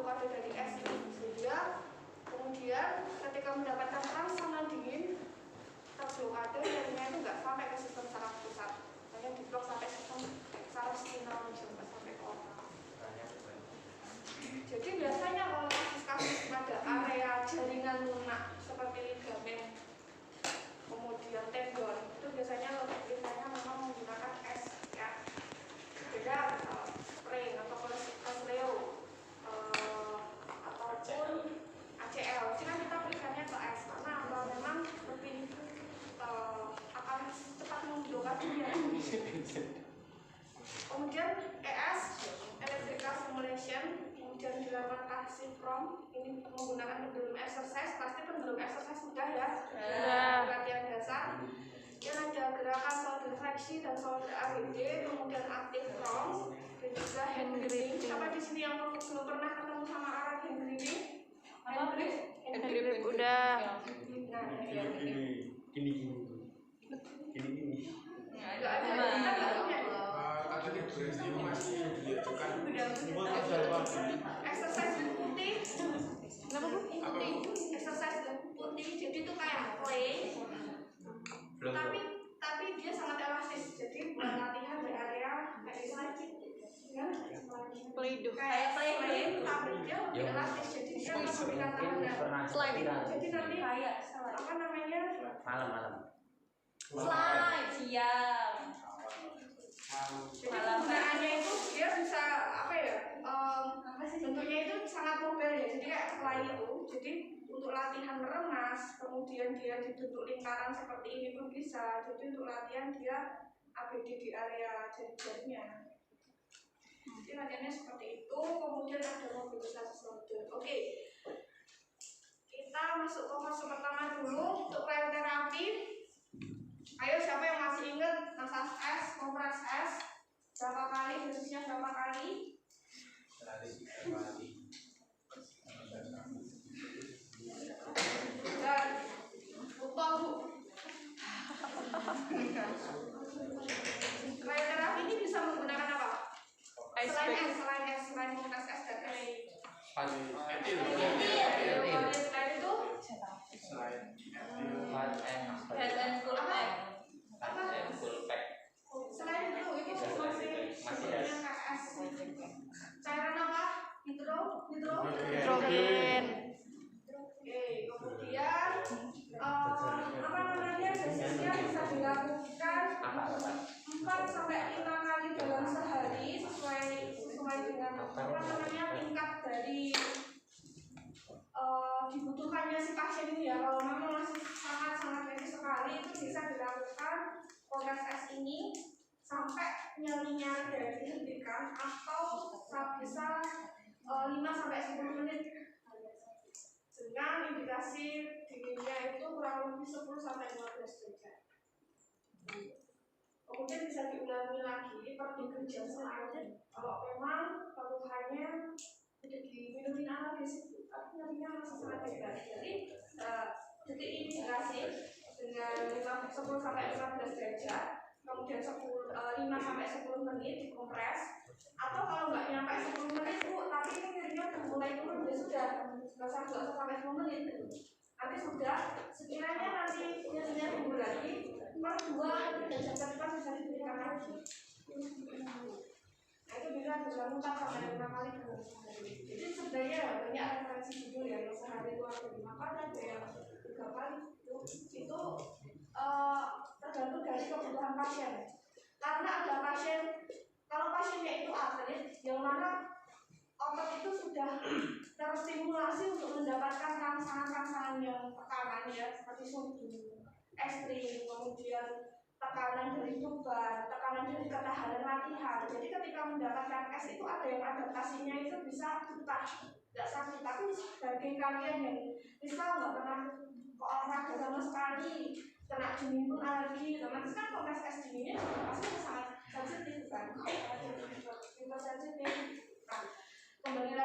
blokade dari es ini, sehingga kemudian ketika mendapatkan rangsangan dingin terblokade, jadinya itu nggak sampai ke sistem saraf pusat, hanya diblok sampai sistem saraf spinal nggak sampai ke otak. Jadi biasanya kalau kasus-kasus pada area jaringan lunak seperti ligamen, kemudian tendon, itu biasanya memang menggunakan es ya. Beda sprain atau osleo ataupun ACL, sini kita berikannya ke es karena memang lebih akan cepat memblokade ya. Kemudian ES, electrical stimulation, kemudian dilakukan kasifrom, ini menggunakan pendulum exercise, pasti pendulum exercise sudah ya, latihan dasar. Kemudian ada gerakan shoulder flexion dan shoulder ABD, kemudian active from, dan juga hand gripping. Siapa di sini yang belum pernah ketemu sama arah hand gripping? Hand grip udah. Gini. Nggak ada, kita nggak punya. Tadi di Brazil masih diajukan. Exercise putih. Kenapa Bu? Putih. Exercise putih. Jadi itu kayak play. Tapi dia sangat elastis. Jadi buat latihan di area kayak play, tapi dia lebih elastis. Jadi dia memberikan tangan. Jadi nanti apa namanya? Malam. Slide, siap. Jadi penggunaannya itu dia bisa apa ya? Bentuknya itu sangat mobile ya. Jadi kayak slide itu. Jadi untuk latihan meremas, kemudian dia dibentuk lingkaran seperti ini pun bisa. Jadi untuk latihan dia ABD di area jari-jarinya. Jadi latihannya seperti itu. Kemudian ada mobilisasi shoulder. Oke. Kita masuk ke fase pertama dulu untuk cryoterapi. Ayo siapa yang masih ingat massage es, kompres es? Berapa kali, dosisnya berapa kali? Dan lupa Bu. Cryoterapi ini bisa menggunakan apa? Selain kompres es dan es. Selain itu? Selain itu masih KS. Cairan apa? Nitrogen. Oke, kemudian apa namanya? Dosisnya bisa dilakukan 4-5 kali dalam sehari sesuai dengan apa namanya tingkat dari dibutuhkannya si pasien ini ya. Kalau memang masih sangat medis sekali, itu bisa dilakukan kompres es ini sampai nyerinya dari dihentikan atau bisa 5-10 menit dengan indikasi dinginnya itu kurang lebih 10-15 derajat. Kemudian bisa diulangi lagi per 3 jam sekali. Kalau memang keluhannya udah diminumin analgezik, tapi nyerinya masih sangat hebat. Jadi detik ini dikasih dengan 10-15 derajat, kemudian 5-10 menit dikompres. Atau kalau nggak nyampe 10 menit Bu, tapi ini nyerinya udah mulai turun, ya sudah nggak usah 10 menit. Nanti sudah sekiranya nanti nyerinya timbul lagi, per 2 jam ke depan bisa diberikan lagi. Nah itu bisa dilakukan 4-5 kali dalam sehari. Jadi sebenarnya banyak referensi judul yang sehari itu ada 5 kali, ada yang 3 kali. Itu tergantung dari kebutuhan pasien. Karena ada pasien, kalau pasiennya itu atlet, yang mana otot itu sudah terstimulasi untuk mendapatkan rangsangan-rangsangan yang tekanan ya, seperti suhu ekstrim, kemudian tekanan dari beban, tekanan dari ketahanan latihan. Jadi ketika mendapatkan es itu ada yang adaptasinya itu bisa betah, tidak sakit. Tapi bagi kalian yang misal nggak pernah olahraga sama sekali, kena dingin pun alergi, otomatis kan kompres es dinginnya pasti sangat sensitif kan, hipersensitif. Nah, kembali